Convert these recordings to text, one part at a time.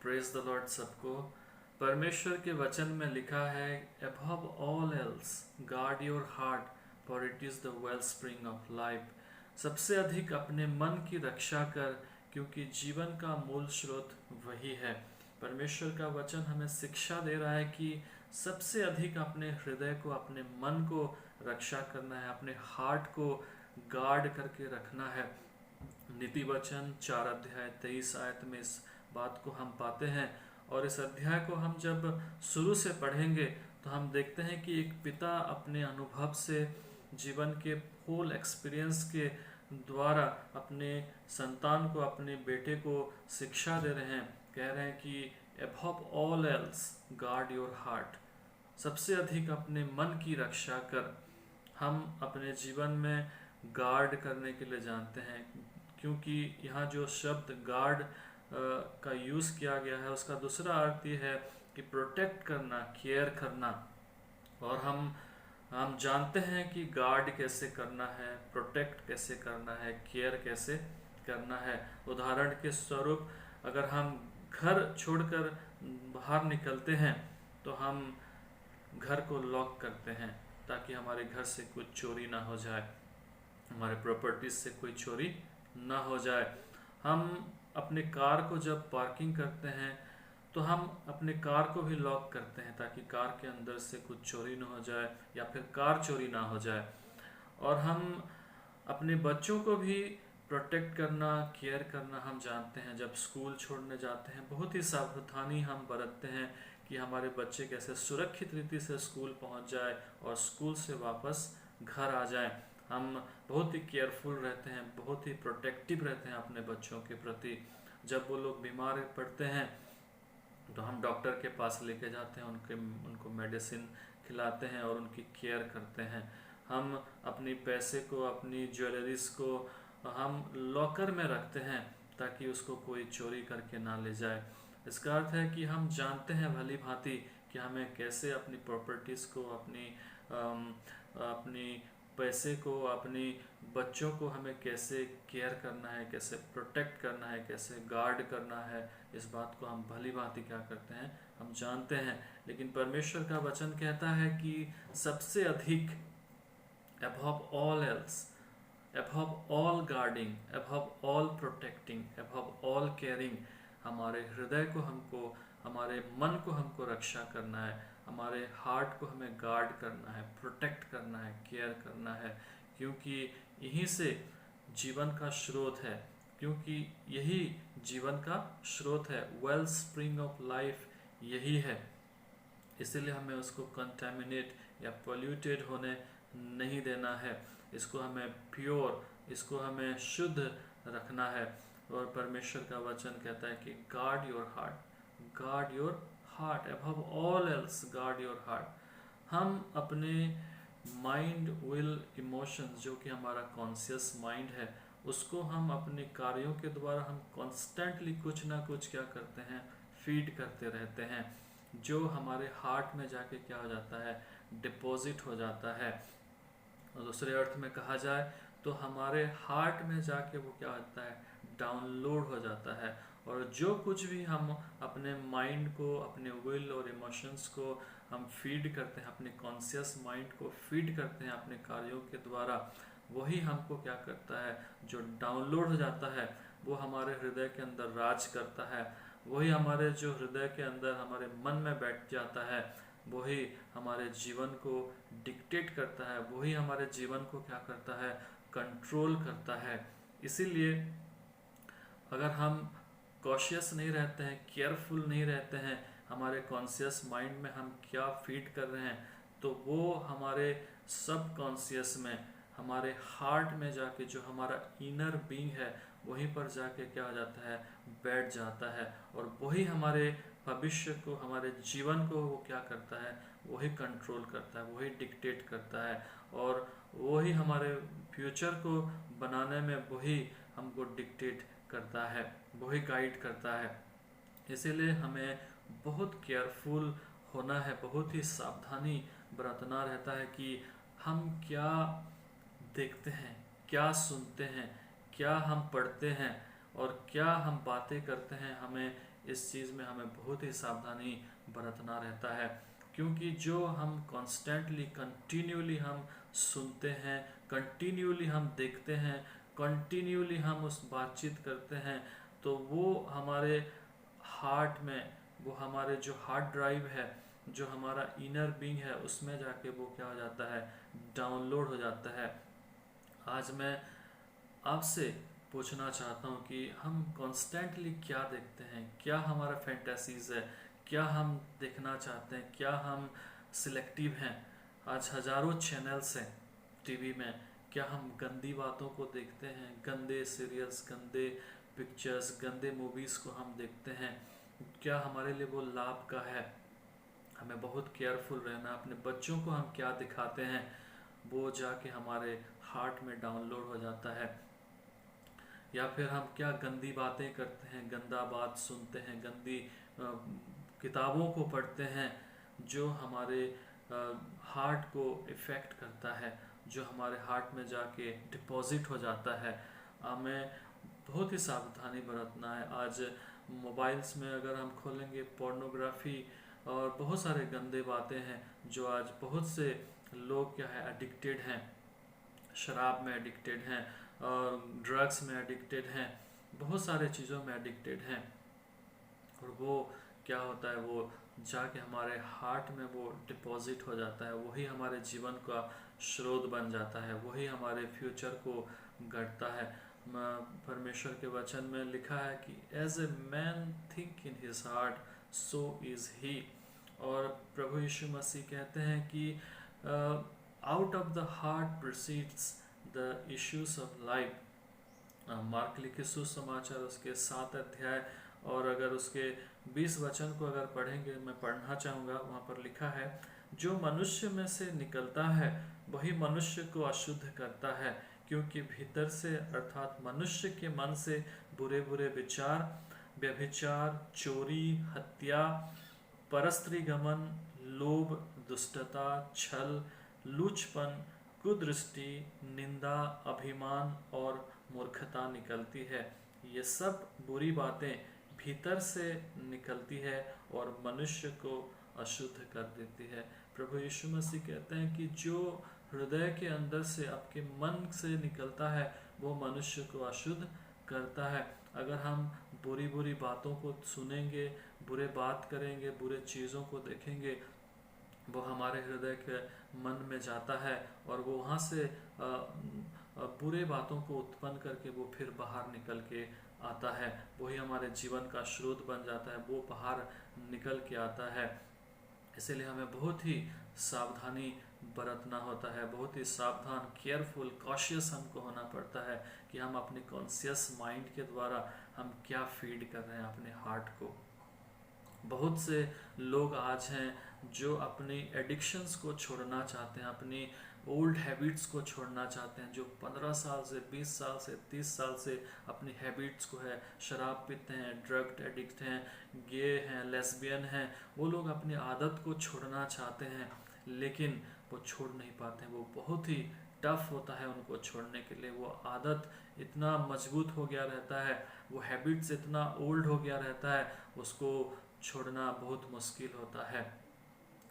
Praise the Lord सबको। परमेश्वर के वचन में लिखा है, above all else guard your heart for it is the well spring of life. सबसे अधिक अपने मन की रक्षा कर, क्योंकि जीवन का मूल स्रोत वही है। परमेश्वर का वचन हमें शिक्षा दे रहा है कि सबसे अधिक अपने हृदय को, अपने मन को रक्षा करना है, अपने हार्ट को गार्ड करके रखना है। नीति वचन 4 अध्याय 23 आयत में इस बात को हम पाते हैं। और इस अध्याय को हम जब शुरू से पढ़ेंगे तो हम देखते हैं कि एक पिता अपने अनुभव से, जीवन के होल एक्सपीरियंस के द्वारा अपने संतान को, अपने बेटे को शिक्षा दे रहे हैं। कह रहे हैं कि above all else guard your heart, सबसे अधिक अपने मन की रक्षा कर। हम अपने जीवन में गार्ड करने के लिए जानते हैं, क्योंकि यहाँ जो शब्द गार्ड का यूज़ किया गया है उसका दूसरा अर्थ ये है कि प्रोटेक्ट करना, केयर करना। और हम जानते हैं कि गार्ड कैसे करना है, प्रोटेक्ट कैसे करना है, केयर कैसे करना है। उदाहरण के स्वरूप, अगर हम घर छोड़कर बाहर निकलते हैं तो हम घर को लॉक करते हैं ताकि हमारे घर से कुछ चोरी ना हो जाए, हमारे प्रॉपर्टीज से कोई चोरी ना हो जाए। हम अपने कार को जब पार्किंग करते हैं तो हम अपने कार को भी लॉक करते हैं ताकि कार के अंदर से कुछ चोरी ना हो जाए या फिर कार चोरी ना हो जाए। और हम अपने बच्चों को भी प्रोटेक्ट करना, केयर करना हम जानते हैं। जब स्कूल छोड़ने जाते हैं बहुत ही सावधानी हम बरतते हैं कि हमारे बच्चे कैसे सुरक्षित रीति से स्कूल पहुंच जाए और स्कूल से वापस घर आ जाए। हम बहुत ही केयरफुल रहते हैं, बहुत ही प्रोटेक्टिव रहते हैं अपने बच्चों के प्रति। जब वो लोग बीमार पड़ते हैं तो हम डॉक्टर के पास लेके जाते हैं, उनको मेडिसिन खिलाते हैं और उनकी केयर करते हैं। हम अपनी पैसे को, अपनी ज्वेलरीज को हम लॉकर में रखते हैं ताकि उसको कोई चोरी करके ना ले जाए। इसका अर्थ है कि हम जानते हैं भली भांति कि हमें कैसे अपनी प्रॉपर्टीज़ को, अपनी पैसे को, अपनी बच्चों को हमें कैसे केयर करना है, कैसे प्रोटेक्ट करना है, कैसे गार्ड करना है। इस बात को हम भली भांति क्या करते हैं, हम जानते हैं। लेकिन परमेश्वर का वचन कहता है कि सबसे अधिक, above all else, above all guarding, above all protecting, above all caring, हमारे हृदय को हमको, हमारे मन को हमको रक्षा करना है, हमारे हार्ट को हमें गार्ड करना है, प्रोटेक्ट करना है, केयर करना है। क्योंकि यहीं से जीवन का स्रोत है, क्योंकि यही जीवन का स्रोत है। वेल स्प्रिंग ऑफ लाइफ यही है। इसीलिए हमें उसको कंटेमिनेट या पोल्यूटेड होने नहीं देना है। इसको हमें प्योर, इसको हमें शुद्ध रखना है। और परमेश्वर का वचन कहता है कि guard your heart, guard your heart, above all else guard your heart. हम अपने माइंड, विल, इमोशंस, जो कि हमारा कॉन्शियस माइंड है, उसको हम अपने कार्यों के द्वारा हम कॉन्स्टेंटली कुछ ना कुछ क्या करते हैं, फीड करते रहते हैं, जो हमारे हार्ट में जाके क्या हो जाता है, डिपॉजिट हो जाता है। और दूसरे अर्थ में कहा जाए तो हमारे हार्ट में जाके वो क्या होता है, डाउनलोड हो जाता है। और जो कुछ भी हम अपने माइंड को, अपने विल और इमोशंस को हम फीड करते हैं, अपने कॉन्शियस माइंड को फीड करते हैं अपने कार्यों के द्वारा, वही हमको क्या करता है, जो डाउनलोड हो जाता है वो हमारे हृदय के अंदर राज करता है। वही हमारे जो हृदय के अंदर, हमारे मन में बैठ जाता है, वही हमारे जीवन को डिक्टेट करता है, वही हमारे जीवन को क्या करता है, कंट्रोल करता है। इसीलिए अगर हम कॉशियस नहीं रहते हैं, केयरफुल नहीं रहते हैं, हमारे कॉन्शियस माइंड में हम क्या फीड कर रहे हैं, तो वो हमारे सब कॉन्शियस में, हमारे हार्ट में जाके, जो हमारा इनर बीइंग है, वहीं पर जाके क्या हो जाता है, बैठ जाता है। और वही हमारे भविष्य को, हमारे जीवन को वो क्या करता है, वही कंट्रोल करता है, वही डिक्टेट करता है। और वही हमारे फ्यूचर को बनाने में वही हमको डिक्टेट करता है, वही गाइड करता है। इसीलिए हमें बहुत केयरफुल होना है, बहुत ही सावधानी बरतना रहता है कि हम क्या देखते हैं, क्या सुनते हैं, क्या हम पढ़ते हैं और क्या हम बातें करते हैं। हमें इस चीज़ में हमें बहुत ही सावधानी बरतना रहता है, क्योंकि जो हम कॉन्स्टेंटली कंटिन्यूली हम सुनते हैं, कंटिन्यूली हम देखते हैं, कंटिन्यूली हम उस बातचीत करते हैं, तो वो हमारे हार्ट में, वो हमारे जो हार्ड ड्राइव है, जो हमारा इनर बीइंग है, उसमें जाके वो क्या हो जाता है, डाउनलोड हो जाता है। आज मैं आपसे पूछना चाहता हूँ कि हम कॉन्स्टेंटली क्या देखते हैं, क्या हमारा फैंटेसीज है, क्या हम देखना चाहते हैं, क्या हम सिलेक्टिव हैं। आज हजारों चैनल्स हैं टीवी में, क्या हम गंदी बातों को देखते हैं, गंदे सीरियल्स, गंदे पिक्चर्स, गंदे मूवीज़ को हम देखते हैं, क्या हमारे लिए वो लाभ का है। हमें बहुत केयरफुल रहना। अपने बच्चों को हम क्या दिखाते हैं, वो जाके हमारे हार्ट में डाउनलोड हो जाता है। या फिर हम क्या गंदी बातें करते हैं, गंदा बात सुनते हैं, गंदी किताबों को पढ़ते हैं, जो हमारे हार्ट को इफ़ेक्ट करता है, जो हमारे हार्ट में जाके डिपॉजिट हो जाता है। हमें बहुत ही सावधानी बरतना है। आज मोबाइल्स में अगर हम खोलेंगे, पोर्नोग्राफी और बहुत सारे गंदे बातें हैं, जो आज बहुत से लोग क्या है, एडिक्टेड हैं, शराब में एडिक्टेड हैं और ड्रग्स में एडिक्टेड हैं, बहुत सारे चीज़ों में एडिक्टेड हैं। और वो क्या होता है, वो जाके हमारे हार्ट में वो डिपॉजिट हो जाता है, वही हमारे जीवन का स्रोत बन जाता है, वही हमारे फ्यूचर को गढ़ता है। परमेश्वर के वचन में लिखा है कि as a man think in his heart so is he. और प्रभु यीशु मसीह कहते हैं कि out of the heart proceeds the issues of life. Mark लिखे सुसमाचार उसके 7 अध्याय और अगर उसके 20 वचन को अगर पढ़ेंगे, मैं पढ़ना चाहूँगा। वहाँ पर लिखा है, जो मनुष्य में से निकलता है वही मनुष्य को अशुद्ध करता है, क्योंकि भीतर से अर्थात मनुष्य के मन से बुरे बुरे विचार, व्यभिचार, चोरी, हत्या, परस्त्री गमन, लोभ, दुष्टता, छल, लूचपन, कुदृष्टि, निंदा, अभिमान और मूर्खता निकलती है। ये सब बुरी बातें भीतर से निकलती है और मनुष्य को अशुद्ध कर देती है। प्रभु यीशु मसीह कहते हैं कि जो हृदय के अंदर से, आपके मन से निकलता है, वो मनुष्य को अशुद्ध करता है। अगर हम बुरी बुरी बातों को सुनेंगे, बुरे बात करेंगे, बुरे चीज़ों को देखेंगे, वो हमारे हृदय के मन में जाता है और वो वहाँ से बुरे बातों को उत्पन्न करके वो फिर बाहर निकल के आता है। वही हमारे जीवन का स्रोत बन जाता है, वो बाहर निकल के आता है। इसीलिए हमें बहुत ही सावधानी बरतना होता है, बहुत ही सावधान, केयरफुल, कॉशियस हमको होना पड़ता है कि हम अपने कॉन्शियस माइंड के द्वारा हम क्या फीड कर रहे हैं अपने हार्ट को। बहुत से लोग आज हैं जो अपनी एडिक्शंस को छोड़ना चाहते हैं, अपनी ओल्ड हैबिट्स को छोड़ना चाहते हैं, जो 15 साल से, 20 साल से, 30 साल से अपनी हैबिट्स को है, शराब पीते हैं, ड्रग एडिक्ट हैं, गे हैं, लेस्बियन हैं, वो लोग अपनी आदत को छोड़ना चाहते हैं, लेकिन वो छोड़ नहीं पाते हैं। वो बहुत ही टफ होता है उनको छोड़ने के लिए। वो आदत इतना मजबूत हो गया रहता है, वो हैबिट्स इतना ओल्ड हो गया रहता है, उसको छोड़ना बहुत मुश्किल होता है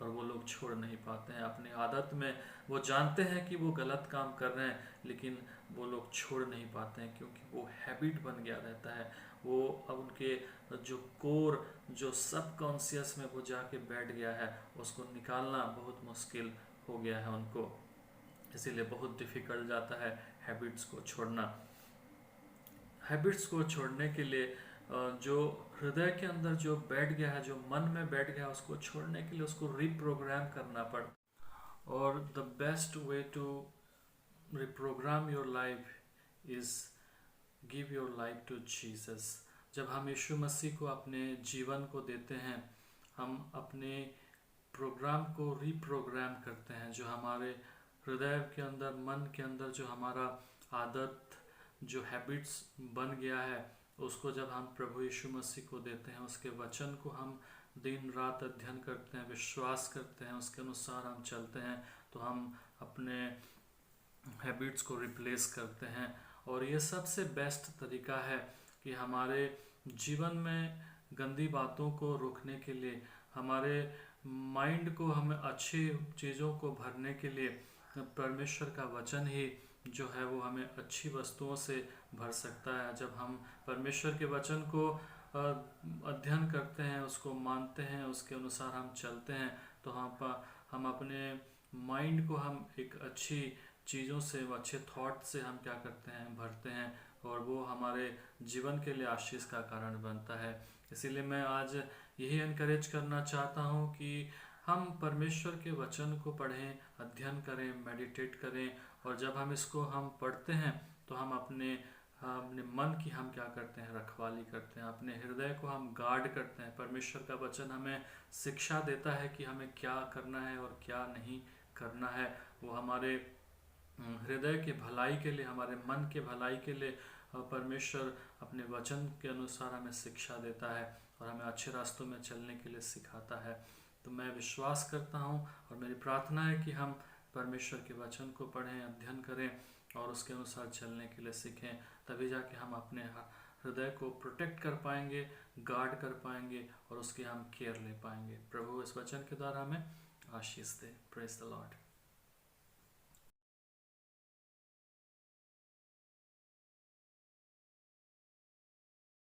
और वो लोग छोड़ नहीं पाते हैं अपनी आदत में। वो जानते हैं कि वो गलत काम कर रहे हैं, लेकिन वो लोग छोड़ नहीं पाते हैं, क्योंकि वो हैबिट बन गया रहता है। वो अब उनके जो कोर, जो सबकॉन्शियस में वो जाके बैठ गया है, उसको निकालना बहुत मुश्किल हो गया है उनको। इसीलिए बहुत डिफ़िकल्ट जाता है हैबिट्स को छोड़ना। हैबिट्स को छोड़ने के लिए जो हृदय के अंदर जो बैठ गया है, जो मन में बैठ गया है, उसको छोड़ने के लिए उसको रिप्रोग्राम करना पड़ता। और the best way to reprogram your life is give your life to Jesus. जब हम यीशु मसीह को अपने जीवन को देते हैं, हम अपने प्रोग्राम को रिप्रोग्राम करते हैं। जो हमारे हृदय के अंदर, मन के अंदर जो हमारा आदत, जो हैबिट्स बन गया है, उसको जब हम प्रभु यीशु मसीह को देते हैं, उसके वचन को हम दिन रात अध्ययन करते हैं, विश्वास करते हैं, उसके अनुसार हम चलते हैं, तो हम अपने हैबिट्स को रिप्लेस करते हैं। और ये सबसे बेस्ट तरीका है कि हमारे जीवन में गंदी बातों को रोकने के लिए, हमारे माइंड को हमें अच्छी चीज़ों को भरने के लिए परमेश्वर का वचन ही जो है वो हमें अच्छी वस्तुओं से भर सकता है। जब हम परमेश्वर के वचन को अध्ययन करते हैं, उसको मानते हैं, उसके अनुसार हम चलते हैं, तो हम अपने माइंड को हम एक अच्छी चीज़ों से, अच्छे थॉट से हम क्या करते हैं, भरते हैं, और वो हमारे जीवन के लिए आशीष का कारण बनता है। इसीलिए मैं आज यही इनकरेज करना चाहता हूँ कि हम परमेश्वर के वचन को पढ़ें, अध्ययन करें, मेडिटेट करें, और जब हम इसको हम पढ़ते हैं तो हम अपने मन की हम क्या करते हैं, रखवाली करते हैं, अपने हृदय को हम गार्ड करते हैं। परमेश्वर का वचन हमें शिक्षा देता है कि हमें क्या करना है और क्या नहीं करना है। वो हमारे हृदय के भलाई के लिए, हमारे मन के भलाई के लिए परमेश्वर अपने वचन के अनुसार हमें शिक्षा देता है और हमें अच्छे रास्तों में चलने के लिए सिखाता है। तो मैं विश्वास करता हूँ और मेरी प्रार्थना है कि हम परमेश्वर के वचन को पढ़ें, अध्ययन करें और उसके अनुसार चलने के लिए सीखें। तभी जाके हम अपने हृदय को प्रोटेक्ट कर पाएंगे, गार्ड कर पाएंगे और उसकी हम केयर ले पाएंगे। प्रभु इस वचन के द्वारा हमें आशीष दे। Praise the Lord.